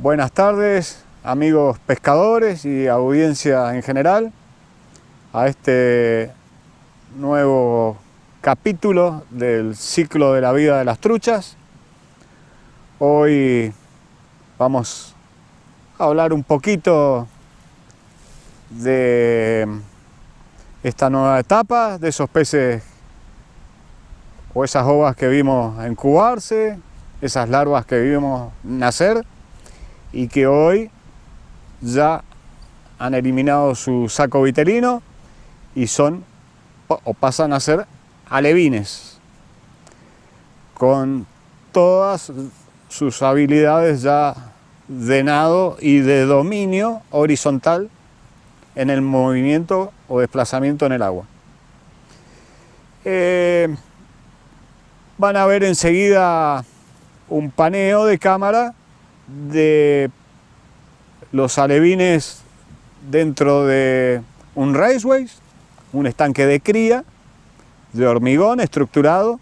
Buenas tardes, amigos pescadores y audiencia en general, a este nuevo capítulo del ciclo de la vida de las truchas. Hoy vamos a hablar un poquito de esta nueva etapa, de esos peces o esas ovas que vimos incubarse, esas larvas que vimos nacer y que hoy ya han eliminado su saco vitelino y son o pasan a ser alevines con todas sus habilidades ya de nado y de dominio horizontal en el movimiento o desplazamiento en el agua. Van a ver enseguida un paneo de cámara de los alevines dentro de un raceway, un estanque de cría de hormigón estructurado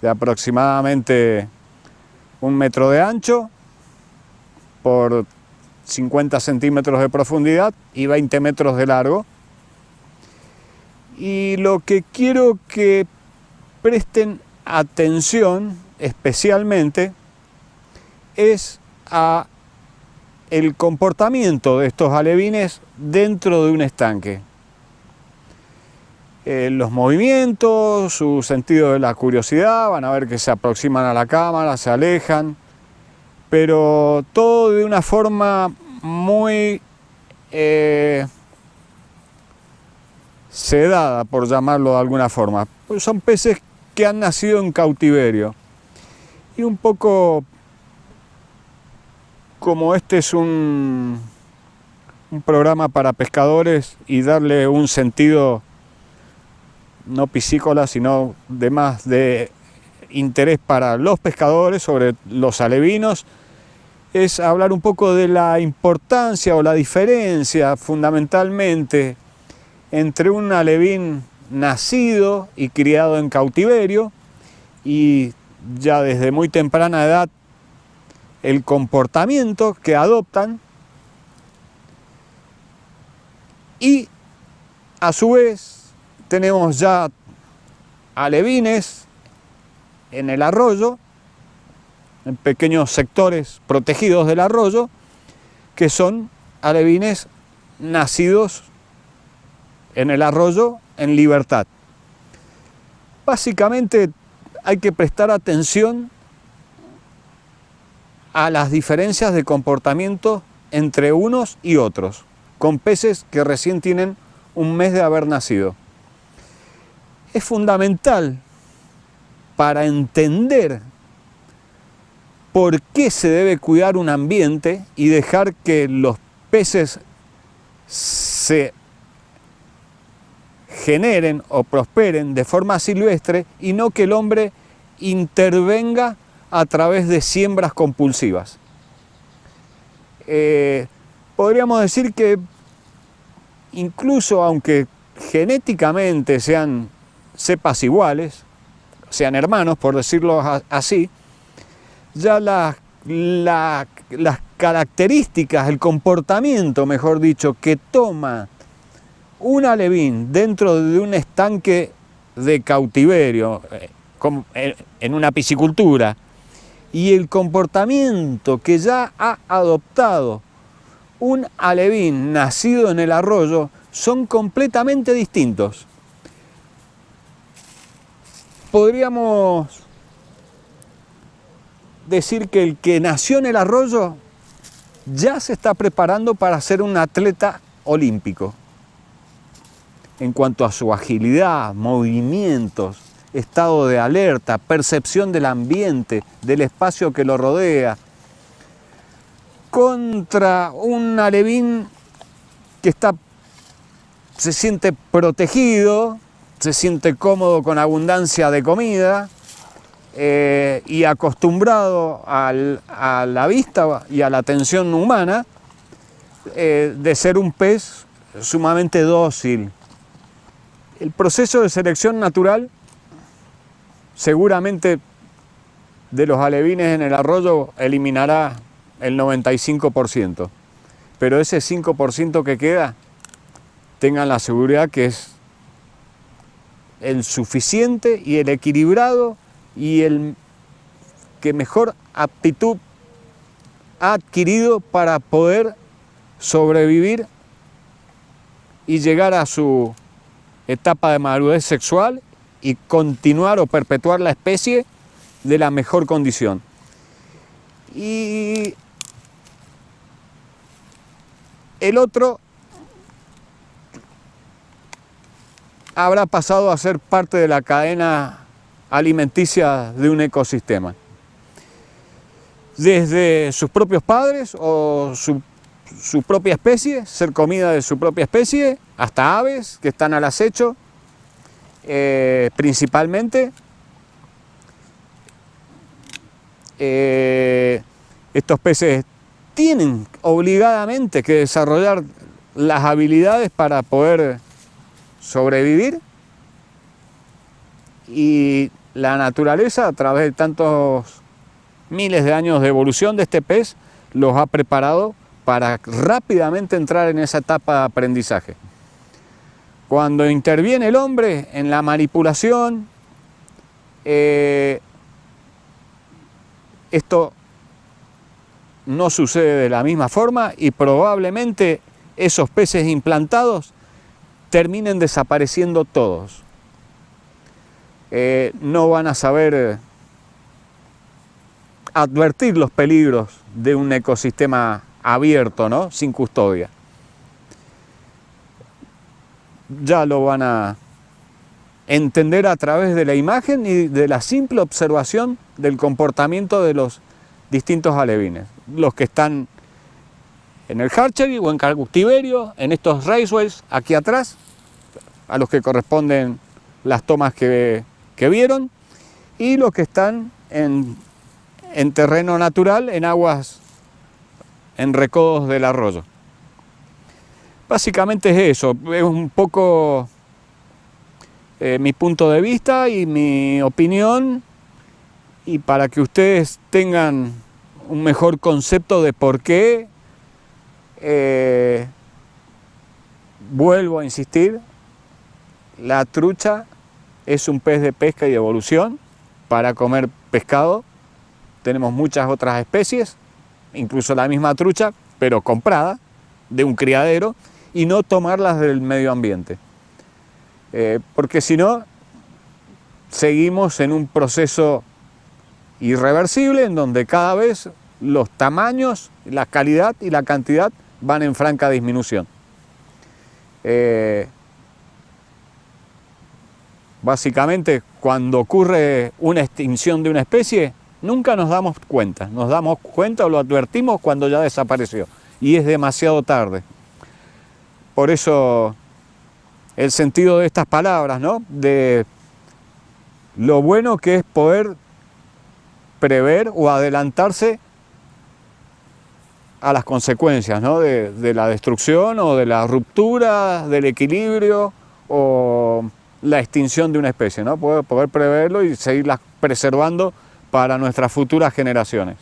de aproximadamente 1 metro de ancho por 50 centímetros de profundidad y 20 metros de largo. Y lo que quiero que presten atención especialmente es a el comportamiento de estos alevines dentro de un estanque. Los movimientos, su sentido de la curiosidad, van a ver que se aproximan a la cámara, se alejan, pero todo de una forma muy sedada, por llamarlo de alguna forma. Pues son peces que han nacido en cautiverio. Y un poco como este es un programa para pescadores y darle un sentido no piscícola, sino de más de interés para los pescadores sobre los alevinos, es hablar un poco de la importancia o la diferencia fundamentalmente entre un alevín nacido y criado en cautiverio y ya desde muy temprana edad el comportamiento que adoptan, y a su vez tenemos ya alevines en el arroyo, en pequeños sectores protegidos del arroyo, que son alevines nacidos en el arroyo en libertad. Básicamente hay que prestar atención a las diferencias de comportamiento entre unos y otros, con peces que recién tienen un mes de haber nacido. Es fundamental para entender por qué se debe cuidar un ambiente y dejar que los peces se generen o prosperen de forma silvestre y no que el hombre intervenga a través de siembras compulsivas. Podríamos decir que incluso aunque genéticamente sean cepas iguales, sean hermanos, por decirlo así, ya las características, el comportamiento, mejor dicho, que toma un alevín dentro de un estanque de cautiverio, como en una piscicultura, y el comportamiento que ya ha adoptado un alevín nacido en el arroyo son completamente distintos. Podríamos decir que el que nació en el arroyo ya se está preparando para ser un atleta olímpico en cuanto a su agilidad, movimientos, estado de alerta, percepción del ambiente, del espacio que lo rodea, contra un alevín que se siente protegido, se siente cómodo con abundancia de comida y acostumbrado a la vista y a la atención humana, de ser un pez sumamente dócil. El proceso de selección natural seguramente de los alevines en el arroyo eliminará el 95%. Pero ese 5% que queda, tengan la seguridad que es el suficiente y el equilibrado y el que mejor aptitud ha adquirido para poder sobrevivir y llegar a su etapa de madurez sexual y continuar o perpetuar la especie de la mejor condición. Y el otro habrá pasado a ser parte de la cadena alimenticia de un ecosistema. Desde sus propios padres o su propia especie, ser comida de su propia especie, hasta aves que están al acecho, principalmente. Estos peces tienen obligadamente que desarrollar las habilidades para poder sobrevivir, y la naturaleza, a través de tantos miles de años de evolución de este pez, los ha preparado para rápidamente entrar en esa etapa de aprendizaje. Cuando interviene el hombre en la manipulación, esto no sucede de la misma forma y probablemente esos peces implantados terminen desapareciendo todos. No van a saber advertir los peligros de un ecosistema abierto, ¿no? Sin custodia. Ya lo van a entender a través de la imagen y de la simple observación del comportamiento de los distintos alevines. Los que están en el hatchery o en cautiverio, en estos raceways aquí atrás, a los que corresponden las tomas que vieron, y los que están en terreno natural, en aguas, en recodos del arroyo. Básicamente es eso, es un poco mi punto de vista y mi opinión, y para que ustedes tengan un mejor concepto de por qué, vuelvo a insistir, la trucha es un pez de pesca y de evolución para comer pescado. Tenemos muchas otras especies, incluso la misma trucha, pero comprada de un criadero, y no tomarlas del medio ambiente. Porque si no, seguimos en un proceso irreversible en donde cada vez los tamaños, la calidad y la cantidad van en franca disminución. Básicamente, cuando ocurre una extinción de una especie, nunca nos damos cuenta o lo advertimos cuando ya desapareció y es demasiado tarde. Por eso el sentido de estas palabras, ¿no? De lo bueno que es poder prever o adelantarse a las consecuencias, ¿no? de la destrucción o de la ruptura del equilibrio o la extinción de una especie, ¿no? Poder preverlo y seguirlas preservando para nuestras futuras generaciones.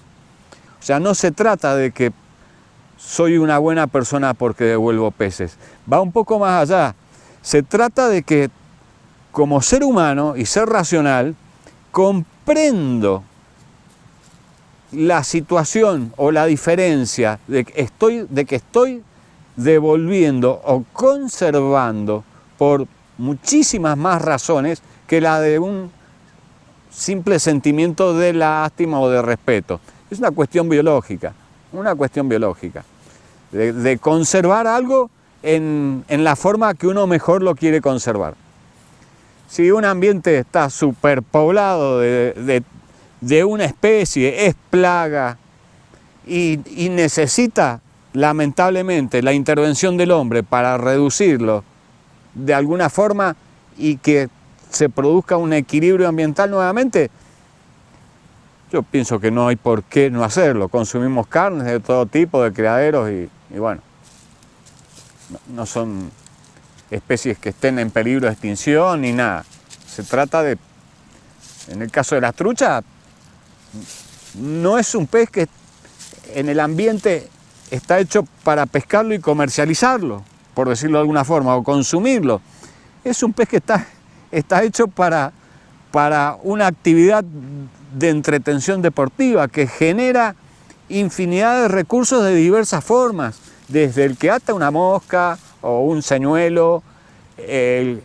O sea, no se trata de que soy una buena persona porque devuelvo peces. Va un poco más allá. Se trata de que como ser humano y ser racional, comprendo la situación o la diferencia de que estoy devolviendo o conservando por muchísimas más razones que la de un simple sentimiento de lástima o de respeto. Es una cuestión biológica, de conservar algo en la forma que uno mejor lo quiere conservar. Si un ambiente está superpoblado de una especie, es plaga y necesita lamentablemente la intervención del hombre para reducirlo de alguna forma y que se produzca un equilibrio ambiental nuevamente, yo pienso que no hay por qué no hacerlo. Consumimos carnes de todo tipo, de criaderos y bueno, no son especies que estén en peligro de extinción ni nada. Se trata de, en el caso de las truchas, no es un pez que en el ambiente está hecho para pescarlo y comercializarlo, por decirlo de alguna forma, o consumirlo. Es un pez que está hecho para una actividad de entretención deportiva que genera infinidad de recursos de diversas formas, desde el que ata una mosca o un señuelo, el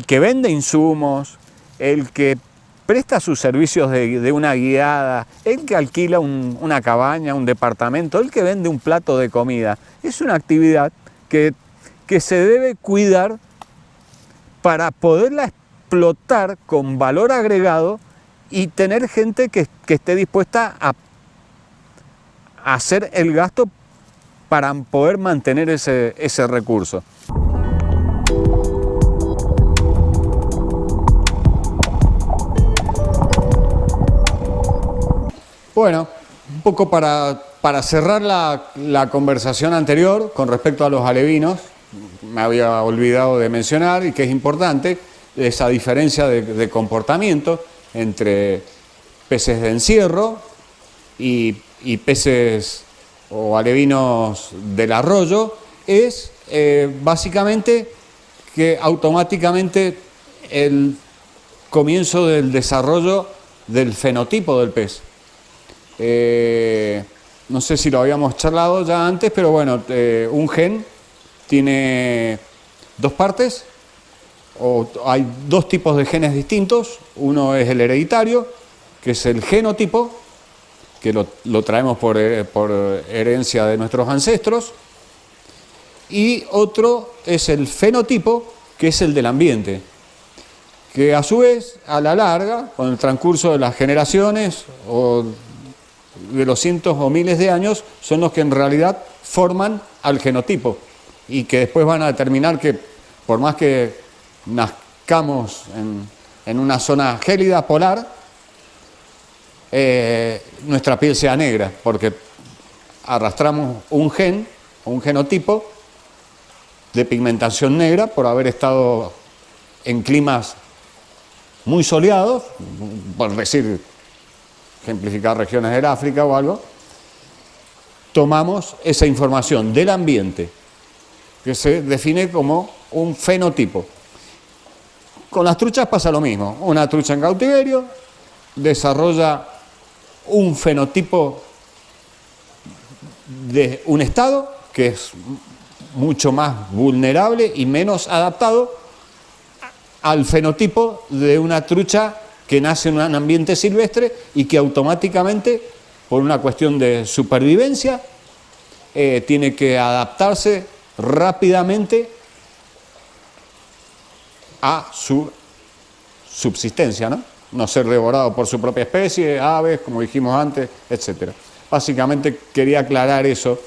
que vende insumos, el que presta sus servicios de una guiada, el que alquila una cabaña, un departamento, el que vende un plato de comida. Es una actividad que se debe cuidar para poderla explotar con valor agregado y tener gente que esté dispuesta a hacer el gasto para poder mantener ese recurso. Bueno, un poco para cerrar la conversación anterior con respecto a los alevinos, me había olvidado de mencionar, y que es importante, esa diferencia de comportamiento entre peces de encierro y peces o alevinos del arroyo, es básicamente que automáticamente el comienzo del desarrollo del fenotipo del pez. No sé si lo habíamos charlado ya antes, pero bueno, un gen tiene dos partes, o hay dos tipos de genes distintos. Uno es el hereditario, que es el genotipo, que lo traemos por herencia de nuestros ancestros, y otro es el fenotipo, que es el del ambiente, que a su vez, a la larga, con el transcurso de las generaciones o de los cientos o miles de años, son los que en realidad forman al genotipo, y que después van a determinar que, por más que nazcamos en una zona gélida polar, nuestra piel sea negra, porque arrastramos un gen, un genotipo de pigmentación negra por haber estado en climas muy soleados, por decir, ejemplificar regiones del África o algo. Tomamos esa información del ambiente, que se define como un fenotipo. Con las truchas pasa lo mismo. Una trucha en cautiverio desarrolla un fenotipo de un estado que es mucho más vulnerable y menos adaptado al fenotipo de una trucha que nace en un ambiente silvestre y que automáticamente, por una cuestión de supervivencia, tiene que adaptarse rápidamente a su subsistencia, no ser devorado por su propia especie, aves, como dijimos antes, etc. Básicamente quería aclarar eso.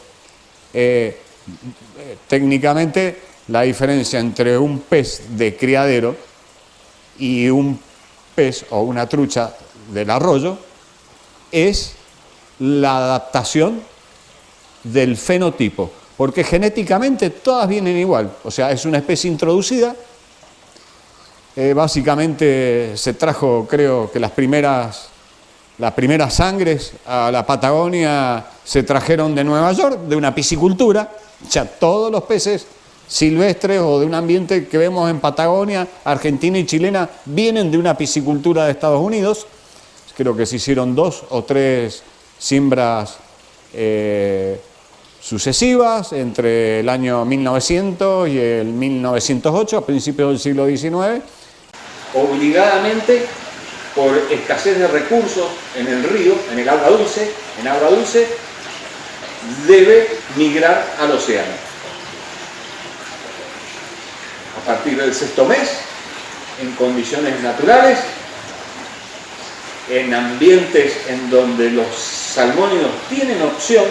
Técnicamente, la diferencia entre un pez de criadero y un pez o una trucha del arroyo es la adaptación del fenotipo, porque genéticamente todas vienen igual, o sea, es una especie introducida. Básicamente se trajo, creo que las primeras sangres a la Patagonia se trajeron de Nueva York, de una piscicultura. O sea, todos los peces silvestres o de un ambiente que vemos en Patagonia, Argentina y chilena, vienen de una piscicultura de Estados Unidos. Creo que se hicieron 2 o 3 siembras sucesivas entre el año 1900 y el 1908, a principios del siglo XIX. Obligadamente, por escasez de recursos en el río, en el agua dulce, debe migrar al océano. A partir del 6º mes, en condiciones naturales, en ambientes en donde los salmónidos tienen opción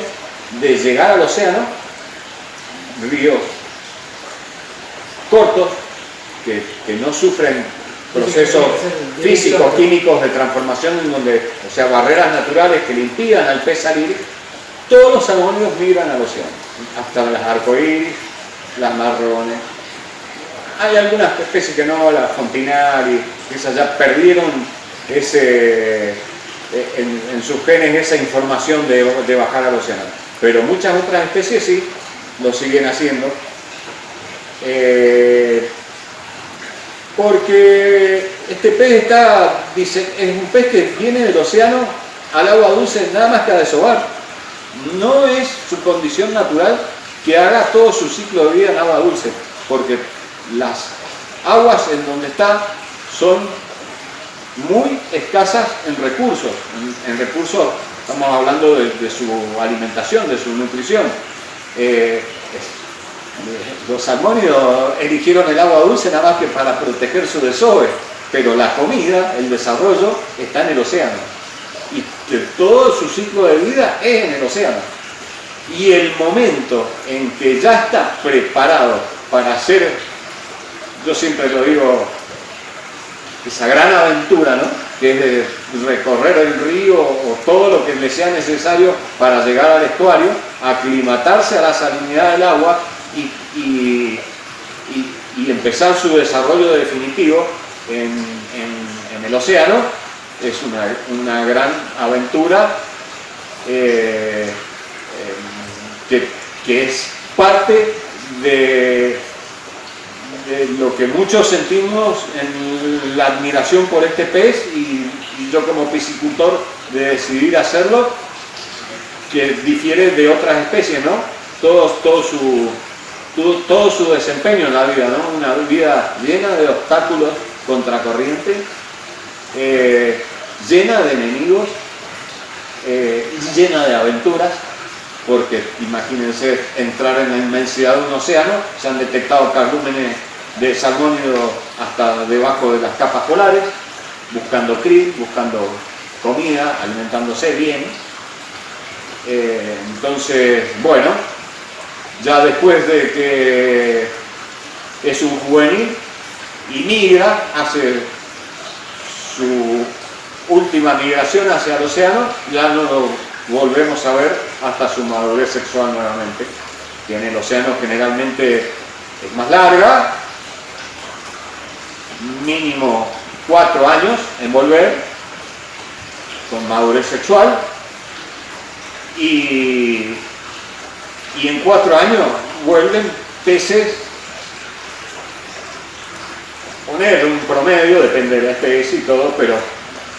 de llegar al océano, ríos cortos que no sufren procesos físicos, químicos de transformación, en donde, o sea, barreras naturales que le impidan al pez salir, todos los salmónidos migran al océano, hasta las arcoíris, las marrones. Hay algunas especies que no, las fontinari, esas ya perdieron en sus genes esa información de bajar al océano. Pero muchas otras especies sí lo siguen haciendo. Porque este pez es un pez que viene del océano al agua dulce nada más que a desovar. No es su condición natural que haga todo su ciclo de vida en agua dulce, porque las aguas en donde está son muy escasas en recursos. En recursos estamos hablando de su alimentación, de su nutrición. Los salmónidos eligieron el agua dulce nada más que para proteger su desove, pero la comida, el desarrollo, está en el océano. Y todo su ciclo de vida es en el océano. Y el momento en que ya está preparado para hacer, yo siempre lo digo, esa gran aventura, ¿no?, que es de recorrer el río o todo lo que le sea necesario para llegar al estuario, aclimatarse a la salinidad del agua y empezar su desarrollo definitivo en el océano, es una gran aventura que es parte de lo que muchos sentimos en la admiración por este pez y yo como piscicultor de decidir hacerlo, que difiere de otras especies, ¿no? Todo su desempeño en la vida, ¿no? Una vida llena de obstáculos contracorriente, llena de enemigos, llena de aventuras, porque imagínense entrar en la inmensidad de un océano, se han detectado cardúmenes de salmónido hasta debajo de las capas polares, buscando krill, buscando comida, alimentándose bien. Entonces, bueno, ya después de que es un juvenil y migra, hace su última migración hacia el océano, ya no lo volvemos a ver hasta su madurez sexual nuevamente, que en el océano generalmente es más larga, mínimo 4 años en volver, con madurez sexual, y en 4 años vuelven peces, poner un promedio, depende de la especie y todo, pero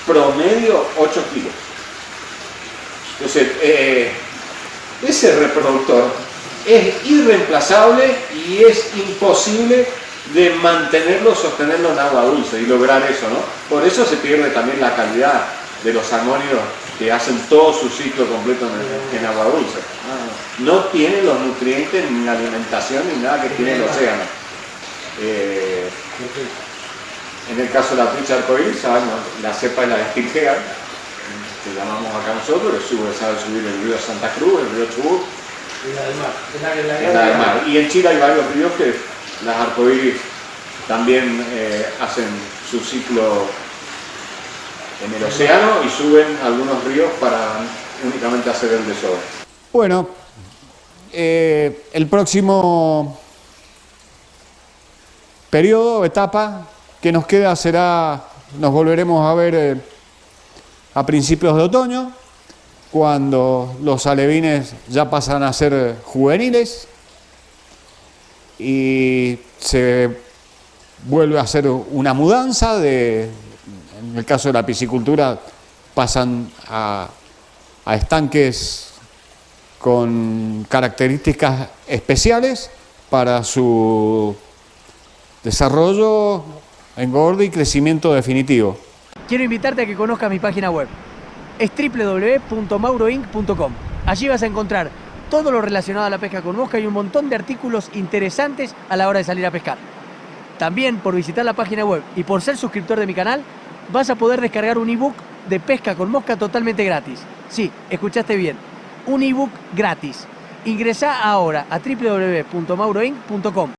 promedio 8 kilos. Entonces, ese reproductor es irreemplazable y es imposible de mantenerlo, sostenerlo en agua dulce y lograr eso, ¿no? Por eso se pierde también la calidad de los salmónidos que hacen todo su ciclo completo en agua dulce. No tienen los nutrientes, ni la alimentación, ni nada que tiene el océano. En el caso de la trucha arcoíris, sabemos, la cepa es la de Stilhead, que llamamos acá nosotros, que sabe subir el río Santa Cruz, el río Chubut. Y la del mar. Es la del mar. Y en Chile hay varios ríos que las arcoíris también hacen su ciclo en el océano y suben algunos ríos para únicamente hacer el desove. Bueno, el próximo periodo, etapa que nos queda será, nos volveremos a ver a principios de otoño, cuando los alevines ya pasan a ser juveniles y se vuelve a hacer una mudanza en el caso de la piscicultura pasan a estanques con características especiales para su desarrollo, engorde y crecimiento definitivo. Quiero invitarte a que conozcas mi página web. Es www.mauroinc.com. Allí vas a encontrar todo lo relacionado a la pesca con mosca y un montón de artículos interesantes a la hora de salir a pescar. También por visitar la página web y por ser suscriptor de mi canal, vas a poder descargar un ebook de pesca con mosca totalmente gratis. Sí, escuchaste bien, un ebook gratis. Ingresá ahora a www.mauroinc.com.